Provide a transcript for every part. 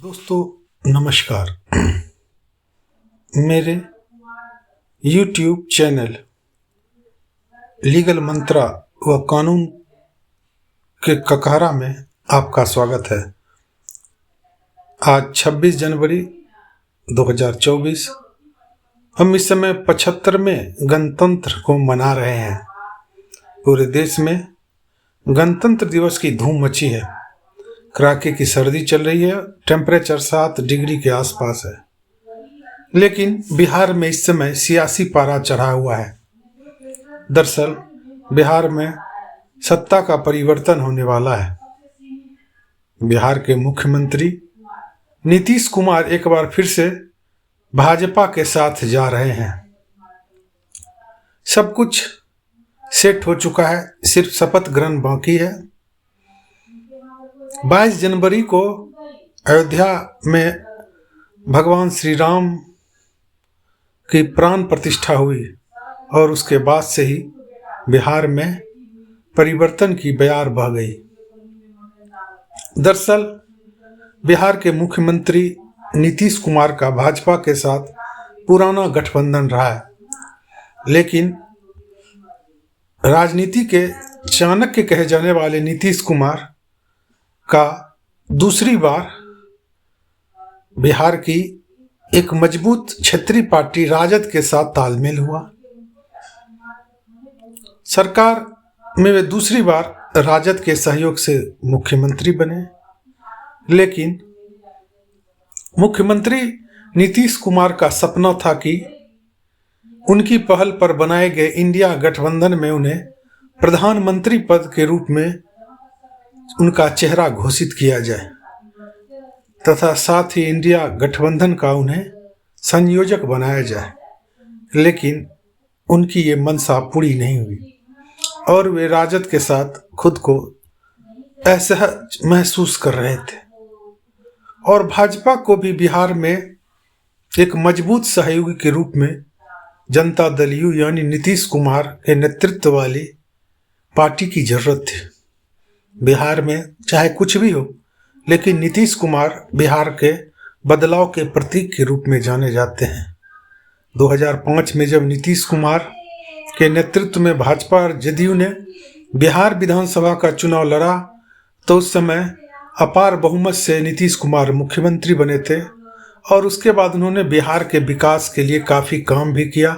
दोस्तों नमस्कार। मेरे YouTube चैनल लीगल मंत्रा व कानून के ककारा में आपका स्वागत है। आज 26 जनवरी 2024 हम इस समय 75वें गणतंत्र को मना रहे हैं। पूरे देश में गणतंत्र दिवस की धूम मची है। कड़ाके की सर्दी चल रही है। टेम्परेचर 7 डिग्री के आसपास है। लेकिन बिहार में इस समय सियासी पारा चढ़ा हुआ है। दरअसल बिहार में सत्ता का परिवर्तन होने वाला है। बिहार के मुख्यमंत्री नीतीश कुमार एक बार फिर से भाजपा के साथ जा रहे हैं। सब कुछ सेट हो चुका है, सिर्फ शपथ ग्रहण बाकी है। 22 जनवरी को अयोध्या में भगवान श्री राम की प्राण प्रतिष्ठा हुई और उसके बाद से ही बिहार में परिवर्तन की बयार बह गई। दरअसल बिहार के मुख्यमंत्री नीतीश कुमार का भाजपा के साथ पुराना गठबंधन रहा है, लेकिन राजनीति के चाणक्य कहे जाने वाले नीतीश कुमार का दूसरी बार बिहार की एक मजबूत क्षेत्रीय पार्टी राजद के साथ तालमेल हुआ। सरकार में वे दूसरी बार राजद के सहयोग से मुख्यमंत्री बने, लेकिन मुख्यमंत्री नीतीश कुमार का सपना था कि उनकी पहल पर बनाए गए इंडिया गठबंधन में उन्हें प्रधानमंत्री पद के रूप में उनका चेहरा घोषित किया जाए तथा साथ ही इंडिया गठबंधन का उन्हें संयोजक बनाया जाए। लेकिन उनकी ये मंशा पूरी नहीं हुई और वे राजद के साथ खुद को असहज महसूस कर रहे थे और भाजपा को भी बिहार में एक मजबूत सहयोगी के रूप में जनता दल यू यानी नीतीश कुमार के नेतृत्व वाली पार्टी की जरूरत थी। बिहार में चाहे कुछ भी हो, लेकिन नीतीश कुमार बिहार के बदलाव के प्रतीक के रूप में जाने जाते हैं। 2005 में जब नीतीश कुमार के नेतृत्व में भाजपा और जदयू ने बिहार विधानसभा का चुनाव लड़ा तो उस समय अपार बहुमत से नीतीश कुमार मुख्यमंत्री बने थे और उसके बाद उन्होंने बिहार के विकास के लिए काफ़ी काम भी किया।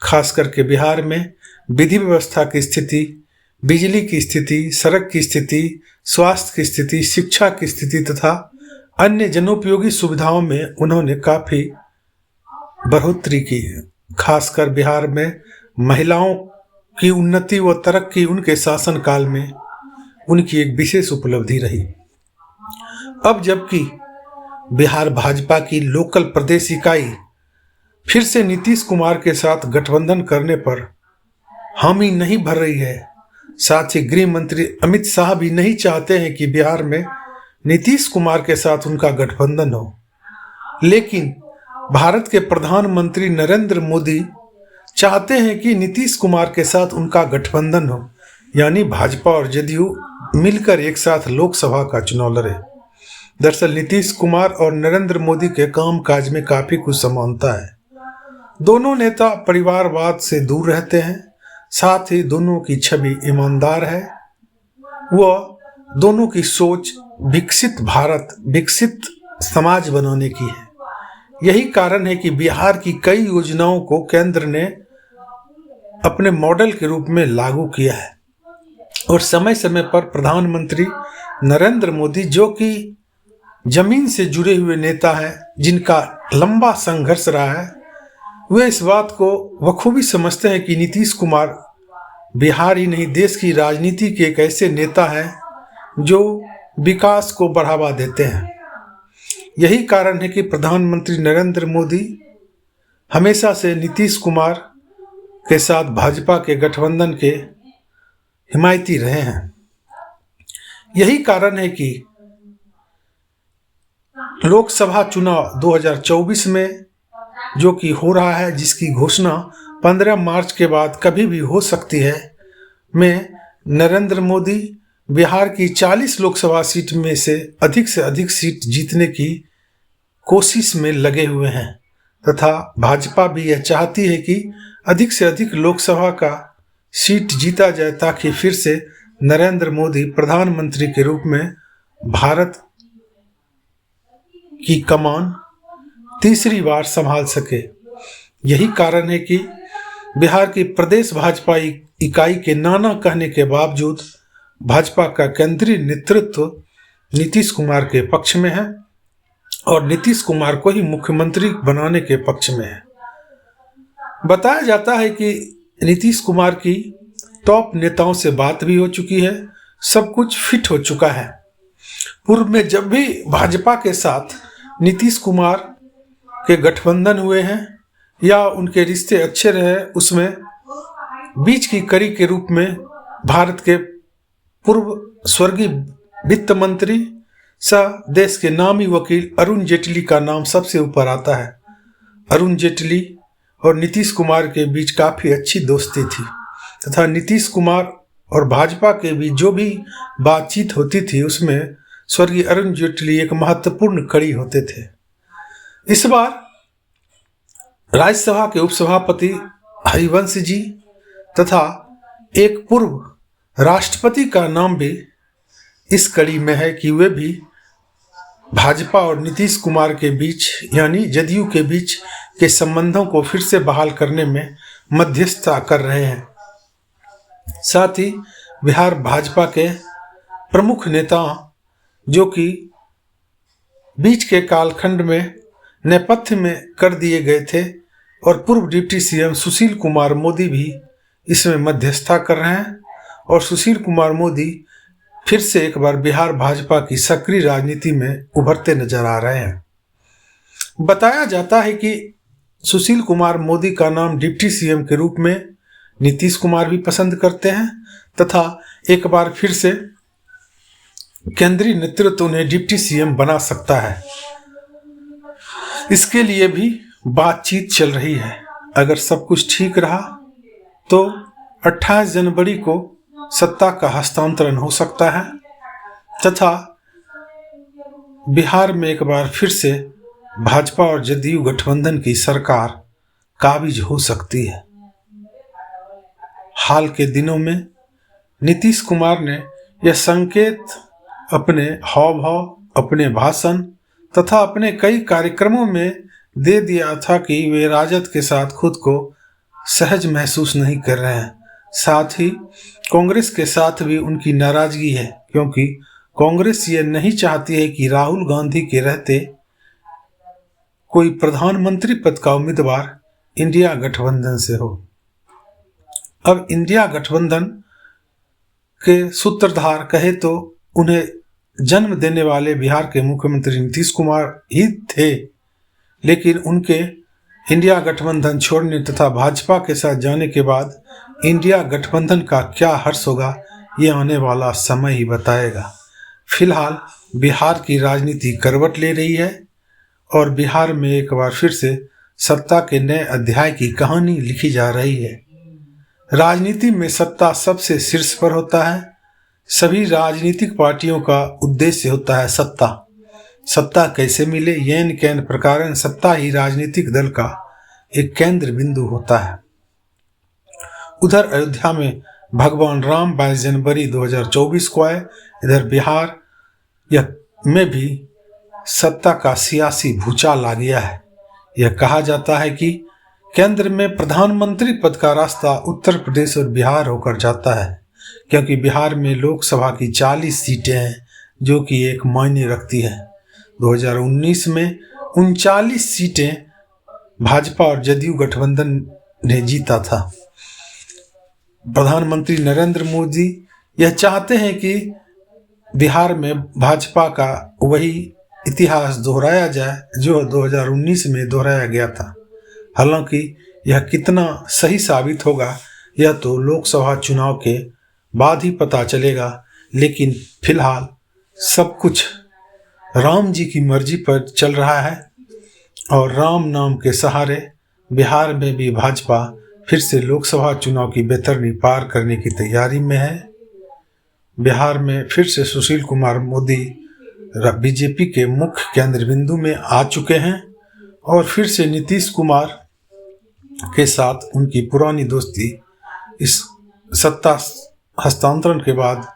खास करके बिहार में विधि व्यवस्था की स्थिति, बिजली की स्थिति, सड़क की स्थिति, स्वास्थ्य की स्थिति, शिक्षा की स्थिति तथा अन्य जनोपयोगी सुविधाओं में उन्होंने काफ़ी बढ़ोतरी की है। खासकर बिहार में महिलाओं की उन्नति व तरक्की उनके शासनकाल में उनकी एक विशेष उपलब्धि रही। अब जबकि बिहार भाजपा की लोकल प्रदेश इकाई फिर से नीतीश कुमार के साथ गठबंधन करने पर हामी नहीं भर रही है, साथ ही गृह मंत्री अमित शाह भी नहीं चाहते हैं कि बिहार में नीतीश कुमार के साथ उनका गठबंधन हो, लेकिन भारत के प्रधानमंत्री नरेंद्र मोदी चाहते हैं कि नीतीश कुमार के साथ उनका गठबंधन हो, यानी भाजपा और जदयू मिलकर एक साथ लोकसभा का चुनाव लड़े। दरअसल नीतीश कुमार और नरेंद्र मोदी के काम काज में काफ़ी कुछ समानता है। दोनों नेता परिवारवाद से दूर रहते हैं, साथ ही दोनों की छवि ईमानदार है। वह दोनों की सोच विकसित भारत, विकसित समाज बनाने की है। यही कारण है कि बिहार की कई योजनाओं को केंद्र ने अपने मॉडल के रूप में लागू किया है और समय समय पर प्रधानमंत्री नरेंद्र मोदी, जो कि जमीन से जुड़े हुए नेता हैं, जिनका लंबा संघर्ष रहा है, वे इस बात को बखूबी समझते हैं कि नीतीश कुमार बिहार ही नहीं देश की राजनीति के एक ऐसे नेता हैं जो विकास को बढ़ावा देते हैं। यही कारण है कि प्रधानमंत्री नरेंद्र मोदी हमेशा से नीतीश कुमार के साथ भाजपा के गठबंधन के हिमायती रहे हैं। यही कारण है कि लोकसभा चुनाव 2024 में जो कि हो रहा है, जिसकी घोषणा 15 मार्च के बाद कभी भी हो सकती है, में नरेंद्र मोदी बिहार की 40 लोकसभा सीट में से अधिक सीट जीतने की कोशिश में लगे हुए हैं तथा भाजपा भी यह चाहती है कि अधिक से अधिक लोकसभा का सीट जीता जाए ताकि फिर से नरेंद्र मोदी प्रधानमंत्री के रूप में भारत की कमान तीसरी बार संभाल सके। यही कारण है कि बिहार की प्रदेश भाजपा इकाई के नाना कहने के बावजूद भाजपा का केंद्रीय नेतृत्व नीतीश कुमार के पक्ष में है और नीतीश कुमार को ही मुख्यमंत्री बनाने के पक्ष में है। बताया जाता है कि नीतीश कुमार की टॉप नेताओं से बात भी हो चुकी है, सब कुछ फिट हो चुका है। पूर्व में जब भी भाजपा के साथ नीतीश कुमार के गठबंधन हुए हैं या उनके रिश्ते अच्छे रहे, उसमें बीच की कड़ी के रूप में भारत के पूर्व स्वर्गीय वित्त मंत्री सह देश के नामी वकील अरुण जेटली का नाम सबसे ऊपर आता है। अरुण जेटली और नीतीश कुमार के बीच काफ़ी अच्छी दोस्ती थी तथा नीतीश कुमार और भाजपा के बीच जो भी बातचीत होती थी उसमें स्वर्गीय अरुण जेटली एक महत्वपूर्ण कड़ी होते थे। इस बार राज्यसभा के उपसभापति हरिवंश जी तथा एक पूर्व राष्ट्रपति का नाम भी इस कड़ी में है कि वे भी भाजपा और नीतीश कुमार के बीच यानी जदयू के बीच के संबंधों को फिर से बहाल करने में मध्यस्थता कर रहे हैं। साथ ही बिहार भाजपा के प्रमुख नेता जो कि बीच के कालखंड में नेपथ्य में कर दिए गए थे और पूर्व डिप्टी सीएम सुशील कुमार मोदी भी इसमें मध्यस्थता कर रहे हैं और सुशील कुमार मोदी फिर से एक बार बिहार भाजपा की सक्रिय राजनीति में उभरते नजर आ रहे हैं। बताया जाता है कि सुशील कुमार मोदी का नाम डिप्टी सीएम के रूप में नीतीश कुमार भी पसंद करते हैं तथा एक बार फिर से केंद्रीय नेतृत्व उन्हें डिप्टी सीएम बना सकता है। इसके लिए भी बातचीत चल रही है। अगर सब कुछ ठीक रहा तो 28 जनवरी को सत्ता का हस्तांतरण हो सकता है तथा बिहार में एक बार फिर से भाजपा और जदयू गठबंधन की सरकार काबिज हो सकती है। हाल के दिनों में नीतीश कुमार ने यह संकेत अपने हाव भाव, अपने भाषण तथा अपने कई कार्यक्रमों में दे दिया था कि वे राजद के साथ खुद को सहज महसूस नहीं कर रहे हैं। साथ ही कांग्रेस के साथ भी उनकी नाराजगी है क्योंकि कांग्रेस ये नहीं चाहती है कि राहुल गांधी के रहते कोई प्रधानमंत्री पद का उम्मीदवार इंडिया गठबंधन से हो। अब इंडिया गठबंधन के सूत्रधार कहे तो उन्हें जन्म देने वाले बिहार के मुख्यमंत्री नीतीश कुमार ही थे, लेकिन उनके इंडिया गठबंधन छोड़ने तथा भाजपा के साथ जाने के बाद इंडिया गठबंधन का क्या हर्ष होगा ये आने वाला समय ही बताएगा। फिलहाल बिहार की राजनीति करवट ले रही है और बिहार में एक बार फिर से सत्ता के नए अध्याय की कहानी लिखी जा रही है। राजनीति में सत्ता सबसे शीर्ष पर होता है। सभी राजनीतिक पार्टियों का उद्देश्य होता है सत्ता। सत्ता कैसे मिले येन कैन प्रकारन सत्ता ही राजनीतिक दल का एक केंद्र बिंदु होता है। उधर अयोध्या में भगवान राम 22 जनवरी 2024 को आए। इधर बिहार में भी सत्ता का सियासी भूचाल आ गया है। यह कहा जाता है कि केंद्र में प्रधानमंत्री पद का रास्ता उत्तर प्रदेश और बिहार होकर जाता है क्योंकि बिहार में लोकसभा की 40 सीटें हैं जो कि एक मायने रखती है। 2019 में 39 सीटें भाजपा और जदयू गठबंधन ने जीता था। प्रधानमंत्री नरेंद्र मोदी यह चाहते हैं कि बिहार में भाजपा का वही इतिहास दोहराया जाए जो 2019 में दोहराया गया था। हालांकि यह कितना सही साबित होगा यह तो लोकसभा चुनाव के बाद ही पता चलेगा, लेकिन फिलहाल सब कुछ राम जी की मर्जी पर चल रहा है और राम नाम के सहारे बिहार में भी भाजपा फिर से लोकसभा चुनाव की बेतरनी पार करने की तैयारी में है। बिहार में फिर से सुशील कुमार मोदी बीजेपी के मुख्य केंद्र बिंदु में आ चुके हैं और फिर से नीतीश कुमार के साथ उनकी पुरानी दोस्ती इस सत्ता हस्तांतरण के बाद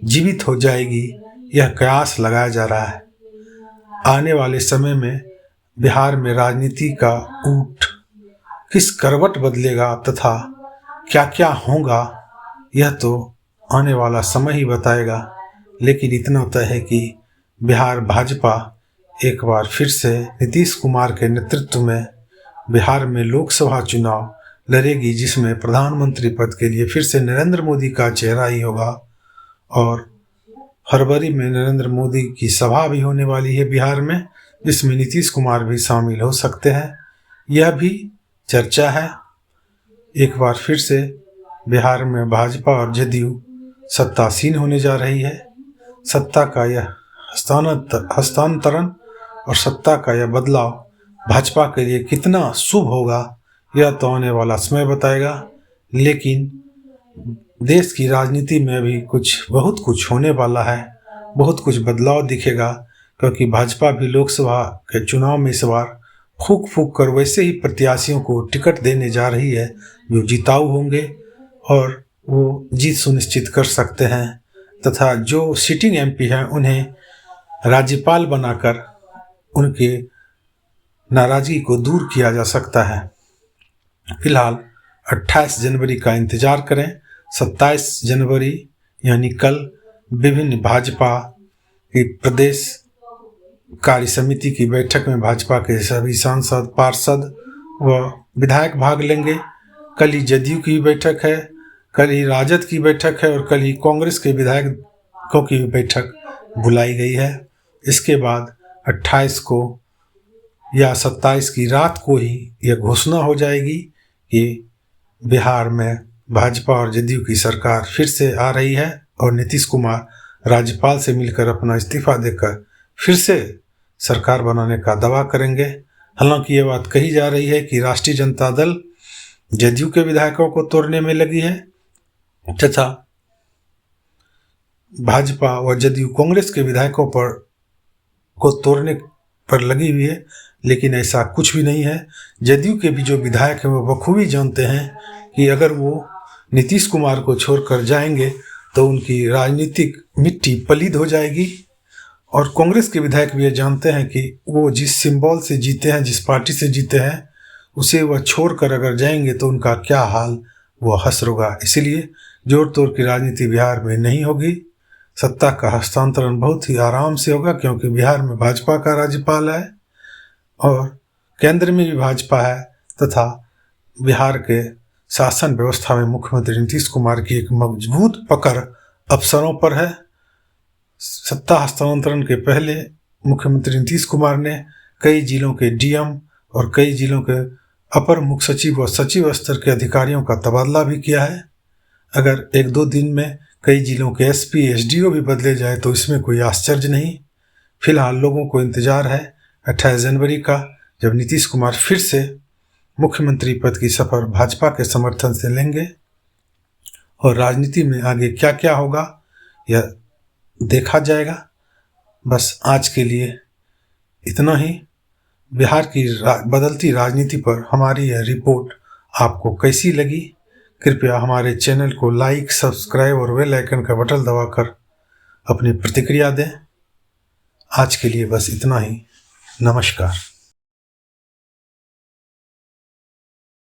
जीवित हो जाएगी, यह कयास लगाया जा रहा है। आने वाले समय में बिहार में राजनीति का ऊट किस करवट बदलेगा तथा क्या क्या होगा, यह तो आने वाला समय ही बताएगा। लेकिन इतना तय है कि बिहार भाजपा एक बार फिर से नीतीश कुमार के नेतृत्व में बिहार में लोकसभा चुनाव लड़ेगी, जिसमें प्रधानमंत्री पद के लिए फिर से नरेंद्र मोदी का चेहरा ही होगा। और फरवरी में नरेंद्र मोदी की सभा भी होने वाली है बिहार में, जिसमें नीतीश कुमार भी शामिल हो सकते हैं, यह भी चर्चा है। एक बार फिर से बिहार में भाजपा और जदयू सत्तासीन होने जा रही है। सत्ता का यह हस्तांतरण और सत्ता का यह बदलाव भाजपा के लिए कितना शुभ होगा, यह तो आने वाला समय बताएगा। लेकिन देश की राजनीति में अभी बहुत कुछ होने वाला है, बहुत कुछ बदलाव दिखेगा, क्योंकि भाजपा भी लोकसभा के चुनाव में इस बार फूंक फूंक कर वैसे ही प्रत्याशियों को टिकट देने जा रही है जो जिताऊ होंगे और वो जीत सुनिश्चित कर सकते हैं, तथा जो सिटिंग एमपी हैं उन्हें राज्यपाल बनाकर उनके नाराजगी को दूर किया जा सकता है। फिलहाल 28 जनवरी का इंतजार करें। 27 जनवरी यानी कल विभिन्न भाजपा की प्रदेश कार्य समिति की बैठक में भाजपा के सभी सांसद, पार्षद व विधायक भाग लेंगे। कल ही जदयू की बैठक है, कल ही राजद की बैठक है और कल ही कांग्रेस के विधायकों की बैठक बुलाई गई है। इसके बाद 28 को या 27 की रात को ही यह घोषणा हो जाएगी कि बिहार में भाजपा और जदयू की सरकार फिर से आ रही है और नीतीश कुमार राज्यपाल से मिलकर अपना इस्तीफा देकर फिर से सरकार बनाने का दावा करेंगे। हालांकि ये बात कही जा रही है कि राष्ट्रीय जनता दल जदयू के विधायकों को तोड़ने में लगी है तथा भाजपा व जदयू कांग्रेस के विधायकों को तोड़ने पर लगी हुई है, लेकिन ऐसा कुछ भी नहीं है। जदयू के भी जो विधायक हैं वो बखूबी जानते हैं कि अगर वो नीतीश कुमार को छोड़कर जाएंगे तो उनकी राजनीतिक मिट्टी पलीद हो जाएगी। और कांग्रेस के विधायक भी ये जानते हैं कि वो जिस सिंबल से जीते हैं, जिस पार्टी से जीते हैं, उसे वह छोड़कर अगर जाएंगे तो उनका क्या हाल वो हश्र होगा। इसलिए जोर तोड़ की राजनीति बिहार में नहीं होगी। सत्ता का हस्तांतरण बहुत ही आराम से होगा, क्योंकि बिहार में भाजपा का राज्यपाल है और केंद्र में भी भाजपा है तथा बिहार के शासन व्यवस्था में मुख्यमंत्री नीतीश कुमार की एक मजबूत पकड़ अफसरों पर है। सत्ता हस्तांतरण के पहले मुख्यमंत्री नीतीश कुमार ने कई जिलों के डीएम और कई जिलों के अपर मुख्य सचिव व सचिव स्तर के अधिकारियों का तबादला भी किया है। अगर 1-2 दिन में कई जिलों के एसपी एसडीओ भी बदले जाए तो इसमें कोई आश्चर्य नहीं। फिलहाल लोगों को इंतजार है 28 जनवरी का, जब नीतीश कुमार फिर से मुख्यमंत्री पद की शपथ भाजपा के समर्थन से लेंगे और राजनीति में आगे क्या क्या होगा यह देखा जाएगा। बस आज के लिए इतना ही। बिहार की बदलती राजनीति पर हमारी यह रिपोर्ट आपको कैसी लगी, कृपया हमारे चैनल को लाइक, सब्सक्राइब और बेल आइकन का बटन दबाकर अपनी प्रतिक्रिया दें। आज के लिए बस इतना ही। नमस्कार।